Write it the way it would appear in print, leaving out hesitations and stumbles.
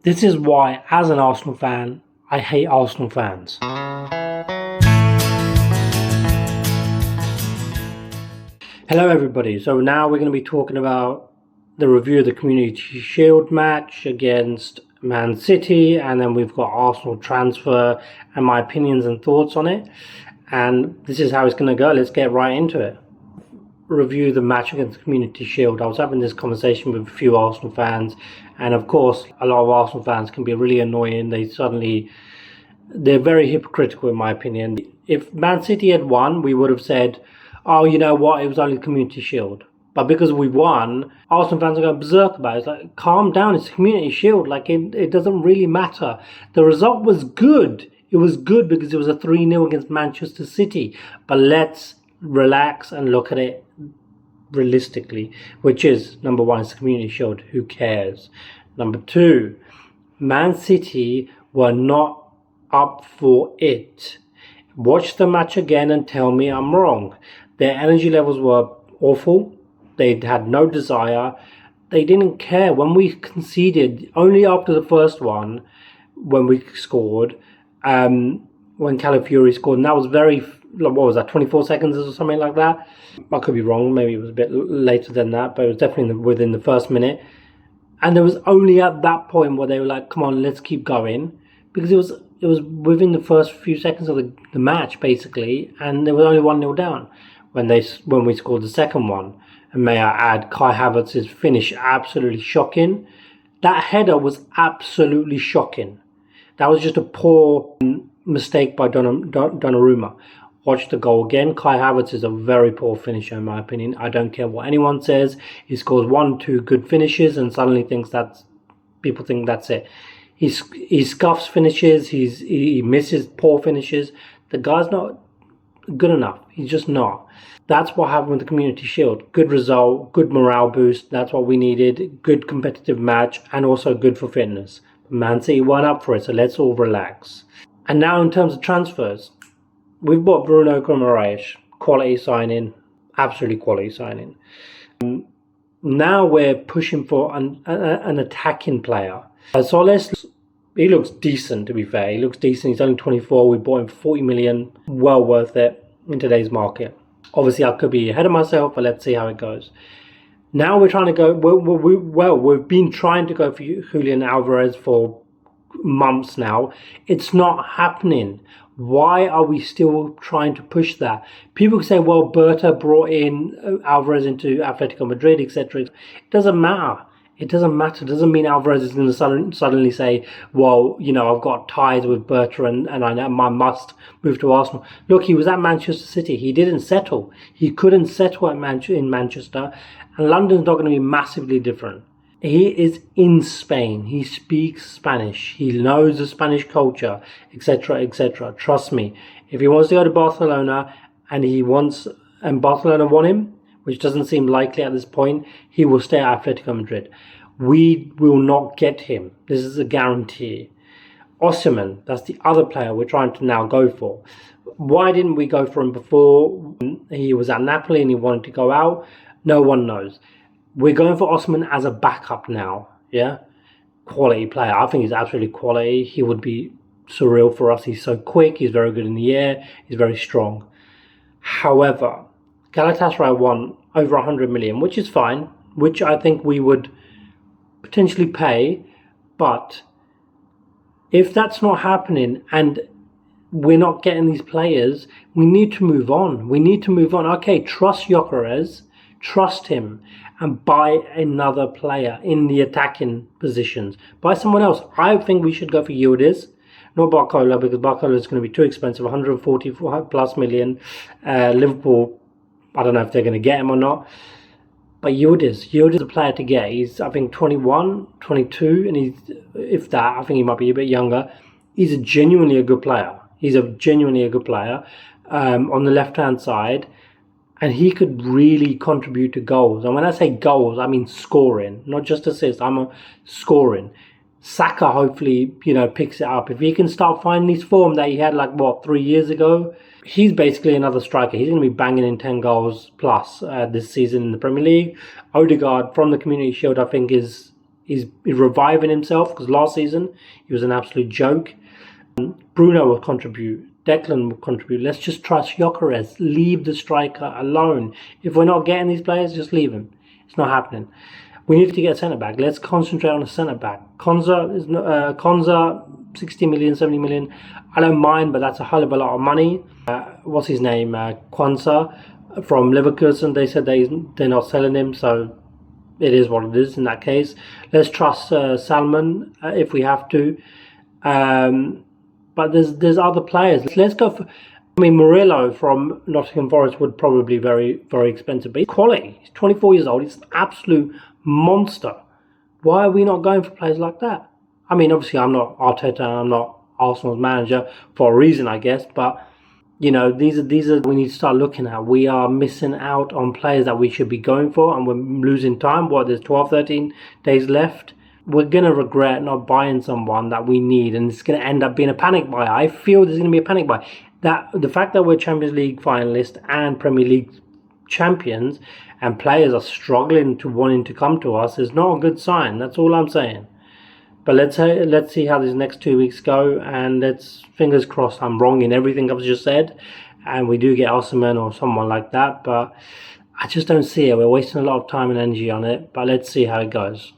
This is why, as an Arsenal fan, I hate Arsenal fans. Hello everybody, so now we're going to be talking about the review of the Community Shield match against Man City, and then we've got Arsenal transfer and my opinions and thoughts on it. And this is how it's going to go. Let's get right into it. Review the match against the Community Shield. I was having this conversation with a few Arsenal fans, and of course a lot of Arsenal fans can be really annoying. They're very hypocritical in my opinion. If Man City had won, we would have said, oh, you know what, it was only the Community Shield. But because we won, Arsenal fans are going berserk about it. It's like, calm down, it's Community Shield. Like, it doesn't really matter. The result was good. It was good because it was a 3-0 against Manchester City. But let's relax and look at it realistically, which is, number one, it's the Community Shield. Who cares? Number two, Man City were not up for it. Watch the match again and tell me I'm wrong. Their energy levels were awful. They had no desire. They didn't care. When we conceded, only after the first one, when we scored, when Calafiori scored, and that was what was that, 24 seconds or something like that? I could be wrong. Maybe it was a bit later than that, but it was definitely within the first minute. And there was only at that point where they were like, come on, let's keep going. Because it was within the first few seconds of the match, basically, and there was only 1-0 down when we scored the second one. And may I add, Kai Havertz's finish, absolutely shocking. That header was absolutely shocking. That was just a poor mistake by Donnarumma. Watch the goal again. Kai Havertz is a very poor finisher in my opinion. I don't care what anyone says. He scores 1-2 good finishes and suddenly people think that's it. He scuffs finishes. He misses poor finishes. The guy's not good enough. He's just not. That's what happened with the Community Shield. Good result, good morale boost. That's what we needed. Good competitive match and also good for fitness. Man City weren't up for it, so let's all relax. And now in terms of transfers, we've bought Bruno Guimaraes. Quality signing. Absolutely quality signing. Now we're pushing for an attacking player. Soles, he looks decent, to be fair. He looks decent. He's only 24. We bought him for 40 million. Well worth it in today's market. Obviously, I could be ahead of myself, but let's see how it goes. Now we're trying to go... we've been trying to go for Julian Alvarez for months now. It's not happening. Why are we still trying to push that? People say, well, Berta brought in Alvarez into Atletico Madrid, etc. It doesn't matter. It doesn't matter. It doesn't mean Alvarez is going to suddenly say, well, you know, I've got ties with Berta and I must move to Arsenal. Look, he was at Manchester City. He didn't settle. He couldn't settle in Manchester. And London's not going to be massively different. He is in Spain. He speaks Spanish. He knows the Spanish culture, etc., etc. Trust me. If he wants to go to Barcelona and Barcelona want him, which doesn't seem likely at this point, he will stay at Atletico Madrid. We will not get him. This is a guarantee. Osimhen, that's the other player we're trying to now go for. Why didn't we go for him before? He was at Napoli and he wanted to go out. No one knows. We're going for Osimhen as a backup now. Yeah? Quality player. I think he's absolutely quality. He would be surreal for us. He's so quick. He's very good in the air. He's very strong. However, Galatasaray won over 100 million, which is fine, which I think we would potentially pay. But if that's not happening and we're not getting these players, we need to move on. We need to move on. Okay, trust Gyökeres, trust him, and buy another player in the attacking positions. Buy someone else. I think we should go for Yildiz, not Barcola, because Barcola is going to be too expensive, 140 plus million. Liverpool, I don't know if they're going to get him or not. But Yildiz is a player to get. He's, I think, 21, 22, and if that, I think he might be a bit younger. He's genuinely a good player. On the left-hand side. And he could really contribute to goals. And when I say goals, I mean scoring, not just assists. I'm scoring. Saka hopefully, picks it up. If he can start finding his form that he had 3 years ago, he's basically another striker. He's going to be banging in 10 goals plus this season in the Premier League. Odegaard from the Community Shield, I think, is He's reviving himself because last season he was an absolute joke. Bruno will contribute. Declan will contribute. Let's just trust Gyökeres. Leave the striker alone. If we're not getting these players, just leave him. It's not happening. We need to get a centre back. Let's concentrate on a centre back. Konsa, 60 million, 70 million. I don't mind, but that's a hell of a lot of money. What's his name? Kwanzaa from Leverkusen. They said they're not selling him, so it is what it is in that case. Let's trust Salmon if we have to. But there's other players. Let's go for. I mean, Murillo from Nottingham Forest would probably be very, very expensive. But he's quality. He's 24 years old. He's an absolute monster. Why are we not going for players like that? I mean, obviously, I'm not Arteta and I'm not Arsenal's manager for a reason, I guess. But, you know, these are we need to start looking at. We are missing out on players that we should be going for, and we're losing time. There's 12, 13 days left. We're going to regret not buying someone that we need, and it's going to end up being a panic buy. I feel there's going to be a panic buy. That the fact that we're Champions League finalists and Premier League champions and players are struggling to wanting to come to us is not a good sign. That's all I'm saying. But let's see how these next 2 weeks go, and let's fingers crossed I'm wrong in everything I've just said, and we do get Osimhen or someone like that. But I just don't see it. We're wasting a lot of time and energy on it. But let's see how it goes.